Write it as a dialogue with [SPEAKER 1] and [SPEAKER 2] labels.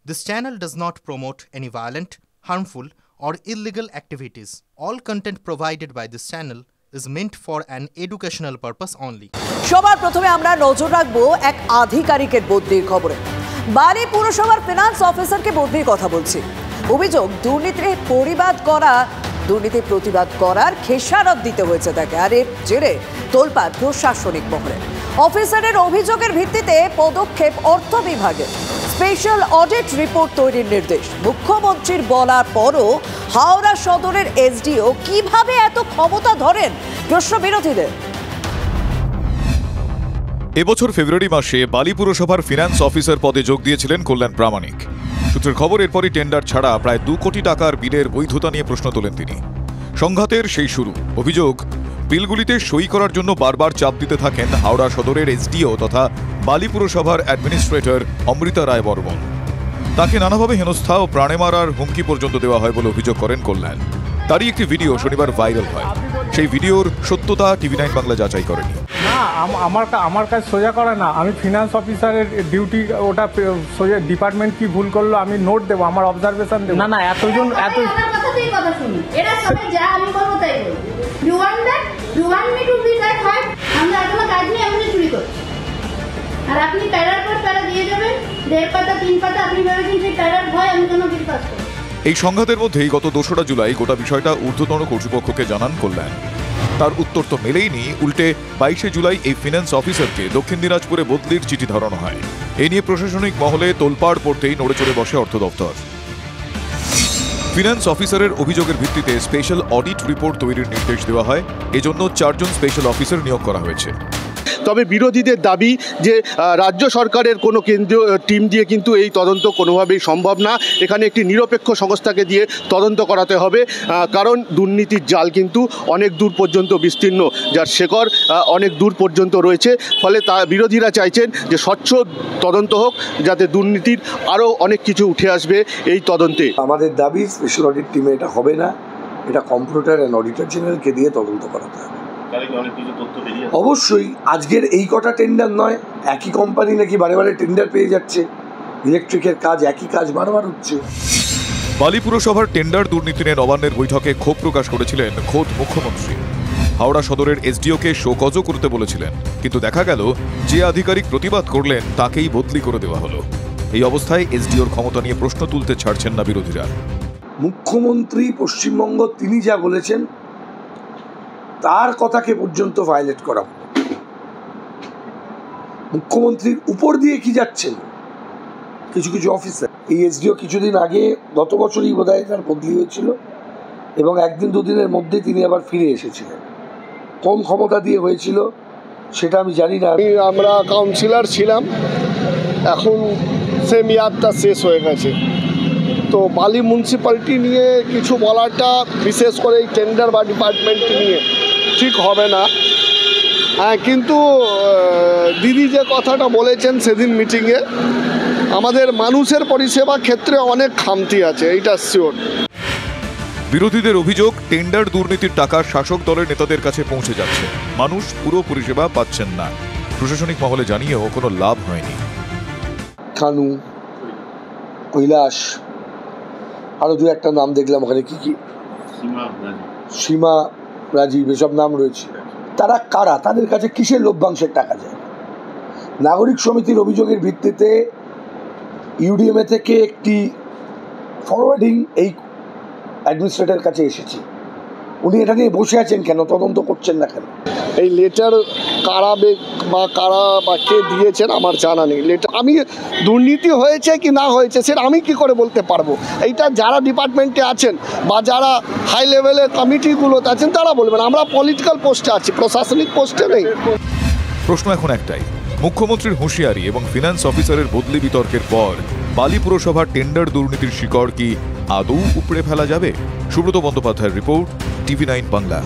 [SPEAKER 1] This channel does not promote any violent, harmful, or illegal activities. All content provided by this channel is meant for an educational purpose only.
[SPEAKER 2] সবার প্রথমে আমরা নজর রাখবো এক আধিকারিকের বদলির খবরে। বালি পুরসভার ফিনান্স অফিসারকে বদলির কথা বলছি। অভিযোগ দুর্নীতির প্রতিবাদ করার খেসারত দিতে হয়েছে তাকে, আর এর জেরে তোলপাড় প্রশাসনিক মহলে। অফিসারের অভিযোগের ভিত্তিতে পদক্ষেপ অর্থ বিভাগের। স্পেশাল অডিট রিপোর্ট তৈরির নির্দেশ। মুখ্যমন্ত্রীর বলার পরও হাওড়া সদরের এসডিও কিভাবে এত ক্ষমতা ধরেন, প্রশ্ন বিরোধীদের।
[SPEAKER 3] এবছর ফেব্রুয়ারি মাসে বালি পুরসভার ফিনান্স অফিসার পদে যোগ দিয়েছিলেন কল্যাণ প্রামাণিক। সূত্রের খবর, এরপরই টেন্ডার ছাড়া প্রায় 2 কোটি টাকার বিলের বৈধতা নিয়ে প্রশ্ন তোলেন তিনি। সংঘাতের সেই শুরু। অভিযোগ, বিলগুলিতে সই করার জন্য বারবার চাপ দিতে থাকেন হাওড়া সদরের এসডিও তথা বালি পুরসভার অ্যাডমিনিস্ট্রেটর অমৃতা রায় বর্মন। তাকে নানাভাবে হেনস্থা ও প্রাণে মারার হুমকি পর্যন্ত দেওয়া হয় বলে অভিযোগ করেন কল্যাণ। তারই একটি ভিডিও শনিবার ভাইরাল হয়। সেই ভিডিওর সত্যতা TV9 বাংলা যাচাই করেনি।
[SPEAKER 4] না, আমার কাজ সোজা করা না। আমি ফিনান্স অফিসারের ডিউটি, ওটা সোজা ডিপার্টমেন্ট কি ভুল করলো আমি নোট দেবো, আমার অবজারভেশন দেবো। না এতজন
[SPEAKER 5] কথা শুনি, এরা সবাই যা আমি বলবো তাই বলবো। You want me to be that hard? আমরা কোনো কাজ নিয়ে এমনি চুরি করছি, আর আপনি প্যারার পর প্যারা দিয়ে যাবেন, 1.5 পাতা 3 পাতা। আপনি ভেবেছেন সেই প্যারার ভয় আমি কোনো বিল পাস করব?
[SPEAKER 3] এই সংঘাতের মধ্যেই গত 2রা জুলাই গোটা বিষয়টা ঊর্ধ্বতন কর্তৃপক্ষকে জানান কল্যাণ। তার উত্তর তো মেলেইনি, উল্টে 22শে জুলাই এই ফিনান্স অফিসারকে দক্ষিণ দিনাজপুরে বদলির চিঠি ধরানো হয়। এ নিয়ে প্রশাসনিক মহলে তোলপাড় পড়তেই নড়ে চড়ে বসে অর্থ দপ্তর। ফিনান্স অফিসারের অভিযোগের ভিত্তিতে স্পেশাল অডিট রিপোর্ট তৈরির নির্দেশ দেওয়া হয়। এজন্য 4 জন স্পেশাল অফিসার নিয়োগ করা হয়েছে।
[SPEAKER 6] তবে বিরোধীদের দাবি যে রাজ্য সরকারের কোনো কেন্দ্রীয় টিম দিয়ে কিন্তু এই তদন্ত কোনোভাবেই সম্ভব না। এখানে একটি নিরপেক্ষ সংস্থাকে দিয়ে তদন্ত করাতে হবে, কারণ দুর্নীতির জাল কিন্তু অনেক দূর পর্যন্ত বিস্তীর্ণ, যার শেকড় অনেক দূর পর্যন্ত রয়েছে। ফলে বিরোধীরা চাইছেন যে স্বচ্ছ তদন্ত হোক, যাতে দুর্নীতির আরও অনেক কিছু উঠে আসবে এই তদন্তে।
[SPEAKER 7] আমাদের দাবি স্পেশাল অডিট টিমে এটা হবে না, এটা কম্পিউটার অ্যান্ড অডিটর জেনারেলকে দিয়ে তদন্ত করাতে হবে। অবশ্যই আজকের এই কটা টেন্ডার নয়, একই কোম্পানি নাকি বারে বারে টেন্ডার পেয়ে যাচ্ছে। ইলেকট্রিকের কাজ, একই কাজ বারবার হচ্ছে।
[SPEAKER 3] বালি পুরসভার টেন্ডার দুর্নীতি নিয়ে নবান্নের বৈঠকে ক্ষোভ প্রকাশ করেছিলেন খোদ মুখ্যমন্ত্রী। হাওড়া সদরের এসডিওকে শোকজও করতে বলেছিলেন, কিন্তু দেখা গেল যে আধিকারিক প্রতিবাদ করলেন তাকেই বদলি করে দেওয়া হলো। এই অবস্থায় এসডিওর ক্ষমতা নিয়ে প্রশ্ন তুলতে ছাড়ছেন না বিরোধীরা।
[SPEAKER 7] মুখ্যমন্ত্রী পশ্চিমবঙ্গ তিনি যা বলেছেন তার কথাকে পর্যন্ত ভায়োলেট করা। মুখ্যমন্ত্রীর উপর দিয়ে কি যাচ্ছেন কিছু অফিসার। এই এসডিও কিছুদিন আগে, গত বছরই বোধহয় তার বদলি হয়েছিল, এবং 1-2 দিনের মধ্যে তিনি আবার ফিরে এসেছিলেন। কম ক্ষমতা দিয়ে হয়েছিল সেটা আমি জানি না।
[SPEAKER 8] আমরা কাউন্সিলর ছিলাম, এখন সে মেয়াদটা শেষ হয়ে গেছে। তো বালি মিউনিসিপ্যালিটি নিয়ে কিছু বলাটা, বিশেষ করে এই টেন্ডার বা ডিপার্টমেন্ট নিয়ে, ঠিক হবে না। কিন্তু দিদি যে কথাটা বলেছেন সেদিন মিটিংয়ে, আমাদের মানুষের পরিষেবা ক্ষেত্রে অনেক খামতি আছে, এইটা শিওর।
[SPEAKER 3] বিরোধীদের অভিযোগ, টেন্ডার দুর্নীতির টাকা শাসক দলের নেতাদের কাছে পৌঁছে যাচ্ছে, মানুষ পুরো পরিষেবা পাচ্ছেন না। প্রশাসনিক মহলে জানিয়েও কোনো লাভ হয়নি।
[SPEAKER 7] কানু, কৈলাস, আরও 2-1টা নাম দেখলাম ওখানে, কি সীমা, রাজীব, এসব নাম রয়েছে। তারা কারা? তাদের কাছে কিসের লভ্যাংশের টাকা যায়? নাগরিক সমিতির অভিযোগের ভিত্তিতে ইউডিএমএ থেকে একটি ফরওয়ার্ডিং এই অ্যাডমিনিস্ট্রেটরের কাছে এসেছে। উনি এটা নিয়ে বসে আছেন কেন? তদন্ত করছেন না কেন?
[SPEAKER 8] এই লেটার কারা বা কে দিয়েছেন আমার জানা নেই। লেটার আমি দুর্নীতি হয়েছে কি না হয়েছে সেটা আমি কি করে বলতে পারবো? এইটা যারা ডিপার্টমেন্টে আছেন বা যারা হাই লেভেলের কমিটিগুলোতে আছেন তারা বলবেন। আমরা পলিটিক্যাল পোস্টে আছি, প্রশাসনিক পোস্টে নেই।
[SPEAKER 3] প্রশ্ন এখন একটাই, মুখ্যমন্ত্রীর হুঁশিয়ারি এবং ফিনান্স অফিসারের বদলি বিতর্কের পর বালি পুরসভার টেন্ডার দুর্নীতির শিকড় কি আদৌ উপড়ে ফেলা যাবে? সুব্রত বন্দ্যোপাধ্যায়ের রিপোর্ট, TV9 বাংলা।